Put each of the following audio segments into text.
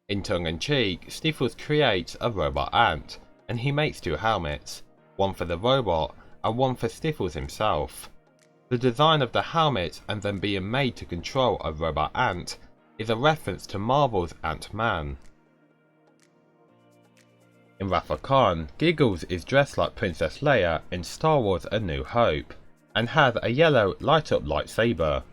In tongue-in-cheek, Sniffles creates a robot ant, and he makes two helmets, one for the robot and one for Sniffles himself. The design of the helmet and them being made to control a robot ant is a reference to Marvel's Ant-Man. In Wrath of Khan, Giggles is dressed like Princess Leia in Star Wars A New Hope, and has a yellow light-up lightsaber.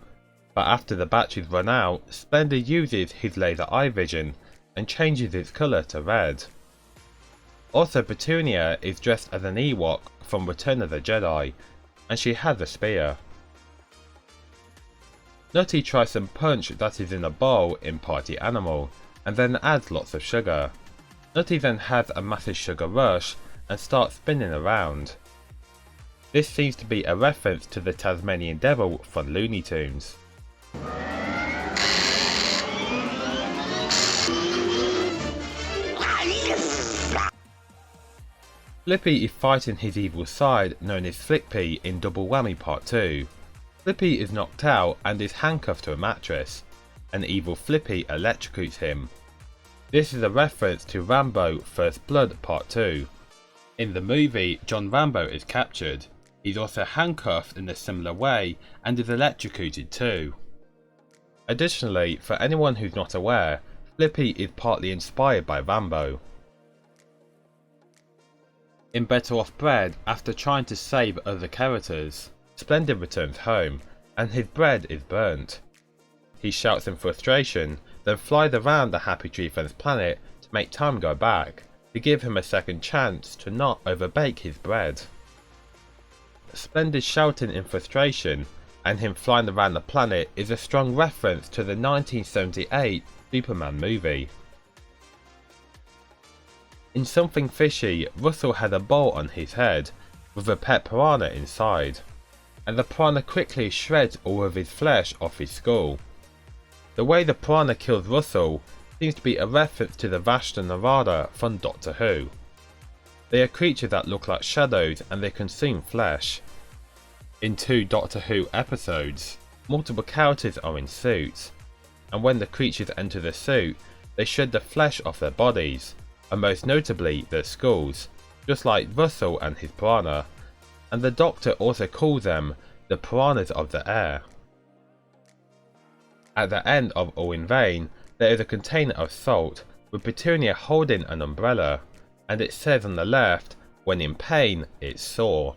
But after the batteries run out, Splendid uses his laser eye vision and changes its colour to red. Also, Petunia is dressed as an Ewok from Return of the Jedi, and she has a spear. Nutty tries some punch that is in a bowl in Party Animal, and then adds lots of sugar. Nutty then has a massive sugar rush and starts spinning around. This seems to be a reference to the Tasmanian Devil from Looney Tunes. Flippy is fighting his evil side known as Flippy in Double Whammy Part 2. Flippy is knocked out and is handcuffed to a mattress, and evil Flippy electrocutes him. This is a reference to Rambo First Blood Part 2. In the movie, John Rambo is captured. He's also handcuffed in a similar way and is electrocuted too. Additionally, for anyone who's not aware, Flippy is partly inspired by Rambo. In Better Off Bread, after trying to save other characters, Splendid returns home, and his bread is burnt. He shouts in frustration, then flies around the Happy Tree Friend's planet to make time go back, to give him a second chance to not overbake his bread. Splendid shouting in frustration, and him flying around the planet is a strong reference to the 1978 Superman movie. In Something Fishy, Russell had a bowl on his head, with a pet piranha inside, and the piranha quickly shreds all of his flesh off his skull. The way the piranha kills Russell seems to be a reference to the Vashta Nerada from Doctor Who. They are creatures that look like shadows and they consume flesh. In 2 Doctor Who episodes, multiple characters are in suits, and when the creatures enter the suit, they shred the flesh off their bodies, and most notably their skulls, just like Russell and his piranha, and the Doctor also calls them the piranhas of the air. At the end of All in Vain, there is a container of salt with Petunia holding an umbrella, and it says on the left, "When in pain, it's sore."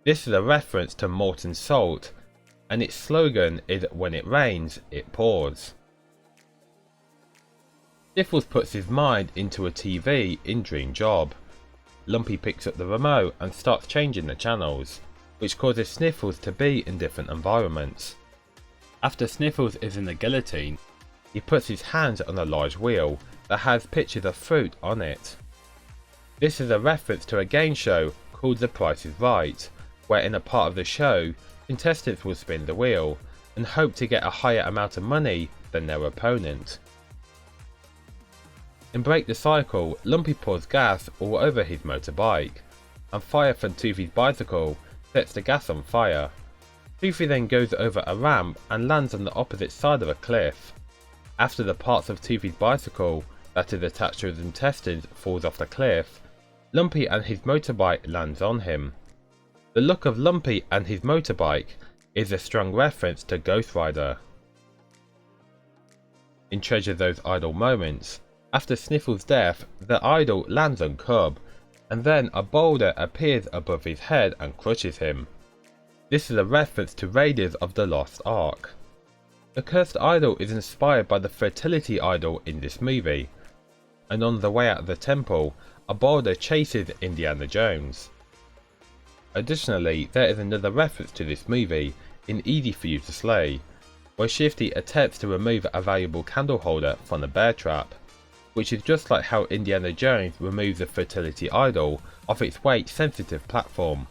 This is a reference to molten salt, and its slogan is "When it rains, it pours." Sniffles puts his mind into a TV in Dream Job. Lumpy picks up the remote and starts changing the channels, which causes Sniffles to be in different environments. After Sniffles is in the guillotine, he puts his hands on a large wheel that has pictures of fruit on it. This is a reference to a game show called The Price is Right, where in a part of the show, contestants will spin the wheel and hope to get a higher amount of money than their opponent. In Break the Cycle, Lumpy pours gas all over his motorbike, and fire from Toothy's bicycle sets the gas on fire. Toothy then goes over a ramp and lands on the opposite side of a cliff. After the parts of Toothy's bicycle that is attached to his intestines falls off the cliff, Lumpy and his motorbike lands on him. The look of Lumpy and his motorbike is a strong reference to Ghost Rider. In Treasure Those Idle Moments, after Sniffles' death, the idol lands on Cub, and then a boulder appears above his head and crushes him. This is a reference to Raiders of the Lost Ark. The cursed idol is inspired by the fertility idol in this movie, and on the way out of the temple, a boulder chases Indiana Jones. Additionally, there is another reference to this movie in Easy for You to Slay, where Shifty attempts to remove a valuable candle holder from a bear trap, which is just like how Indiana Jones removes the fertility idol off its weight-sensitive platform.